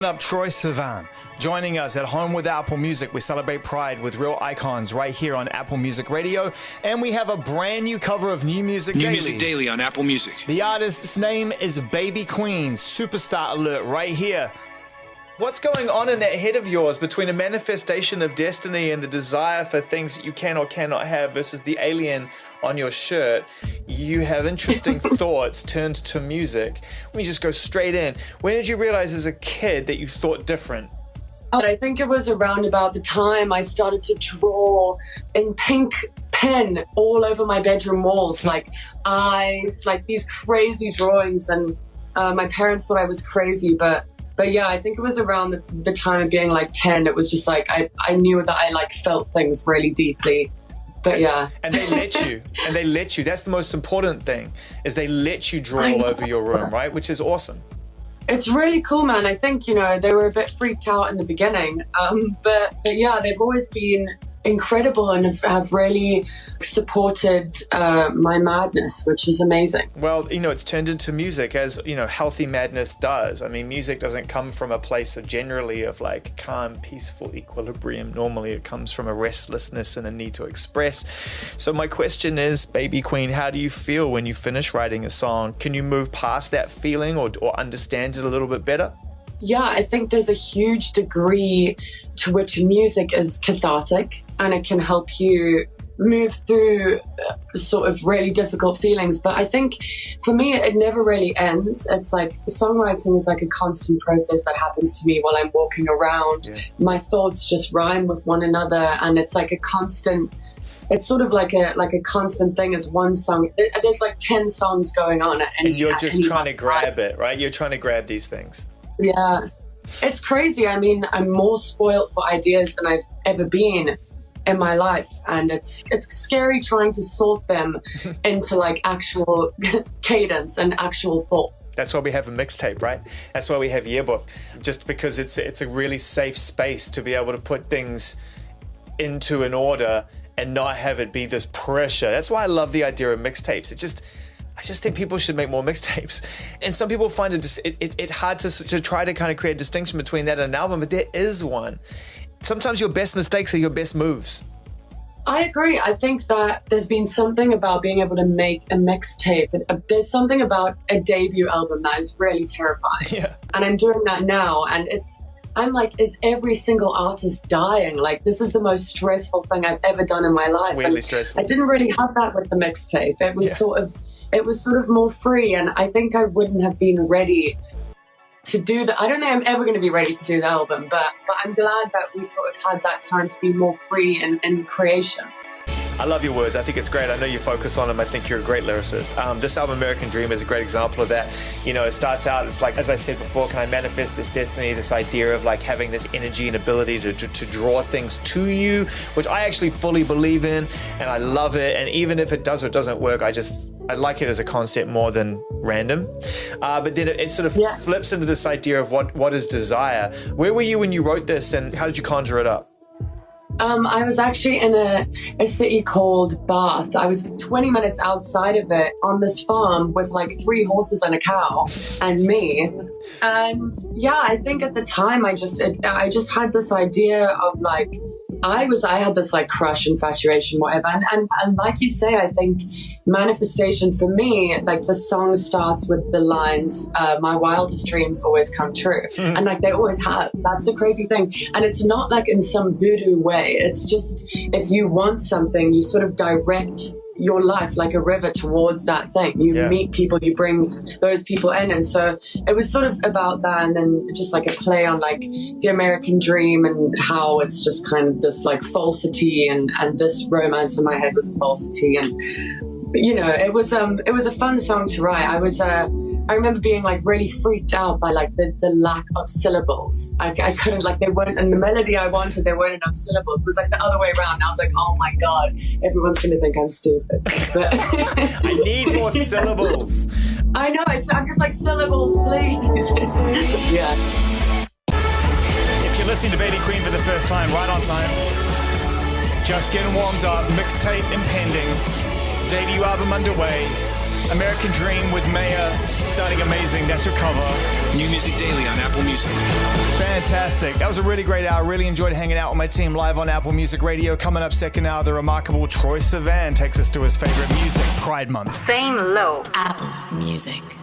Up Troy Sivan, joining us at home with Apple Music. We celebrate Pride with real icons right here on Apple Music Radio, and we have a brand new cover of New Music Daily. New Music Daily on Apple Music. The artist's name is Babyqueen. Superstar alert right here. What's going on in that head of yours between a manifestation of destiny and the desire for things that you can or cannot have versus the alien on your shirt? You have interesting thoughts turned to music. Let me just go straight in. When did you realize as a kid that you thought different? I think it was around about the time I started to draw in pink pen all over my bedroom walls, like eyes, like these crazy drawings. And my parents thought I was crazy, but yeah, I think it was around the time of being like 10. It was just like I knew that I like felt things really deeply. But yeah. And they let you. That's the most important thing, is they let you draw all over your room, right? Which is awesome. It's really cool, man. I think, you know, they were a bit freaked out in the beginning. But yeah, they've always been incredible and have really supported my madness, which is amazing. Well, you know, it's turned into music, as, you know, healthy madness does. I mean, music doesn't come from a place of generally of like calm, peaceful equilibrium. Normally it comes from a restlessness and a need to express. So my question is, Babyqueen, how do you feel when you finish writing a song? Can you move past that feeling or understand it a little bit better? Yeah, I think there's a huge degree to which music is cathartic, and it can help you move through sort of really difficult feelings. But I think for me, it never really ends. It's like songwriting is like a constant process that happens to me while I'm walking around. Yeah. My thoughts just rhyme with one another, and it's like a constant. It's sort of like a constant thing. As one song, there's like 10 songs going on, and you're just trying to grab it, right? You're trying to grab these things. Yeah, it's crazy. I mean, I'm more spoiled for ideas than I've ever been in my life, and it's scary trying to sort them into like actual cadence and actual thoughts. That's why we have a mixtape, right? That's why we have Yearbook, just because it's a really safe space to be able to put things into an order and not have it be this pressure. That's why I love the idea of mixtapes. I just think people should make more mixtapes. And some people find it hard to try to kind of create a distinction between that and an album, but there is one. Sometimes your best mistakes are your best moves. I agree. I think that there's been something about being able to make a mixtape. There's something about a debut album that is really terrifying. Yeah. And I'm doing that now, and I'm like, is every single artist dying? Like, this is the most stressful thing I've ever done in my life. It's weirdly stressful. I didn't really have that with the mixtape. It was sort of more free, and I think I wouldn't have been ready to do that. I don't think I'm ever going to be ready to do the album, but I'm glad that we sort of had that time to be more free in creation. I love your words. I think it's great. I know you focus on them. I think you're a great lyricist. This album, American Dream, is a great example of that. You know, it starts out, it's like, as I said before, can I manifest this destiny, this idea of like having this energy and ability to draw things to you, which I actually fully believe in, and I love it. And even if it does or doesn't work, I like it as a concept more than random. But then it sort of flips into this idea of what is desire. Where were you when you wrote this, and how did you conjure it up? I was actually in a city called Bath. I was 20 minutes outside of it on this farm with like 3 horses and a cow and me. And yeah, I think at the time I just had this idea of like, I had this like crush, infatuation, whatever. And like you say, I think manifestation for me, like the song starts with the lines, my wildest dreams always come true. And like they always have. That's the crazy thing. And it's not like in some voodoo way. It's just, if you want something, you sort of direct your life like a river towards that thing. You meet people, you bring those people in. And so it was sort of about that, and then just like a play on like the American dream and how it's just kind of this like falsity, and this romance in my head was a falsity. And you know, it was a fun song to write. I remember being like really freaked out by like the lack of syllables. I couldn't, like, they weren't, and the melody I wanted, there weren't enough syllables. It was like the other way around. I was like, oh my God, everyone's going to think I'm stupid. But I need more syllables. I know, I'm just like, syllables, please. Yeah. If you're listening to Babyqueen for the first time, right on time, just getting warmed up, mixtape impending, debut album underway. American Dream with Maya, sounding amazing. That's her cover. New music daily on Apple Music. Fantastic. That was a really great hour. Really enjoyed hanging out with my team live on Apple Music Radio. Coming up second hour, the remarkable Troy Sivan takes us through his favorite music, Pride Month. Fame Low. Apple Music.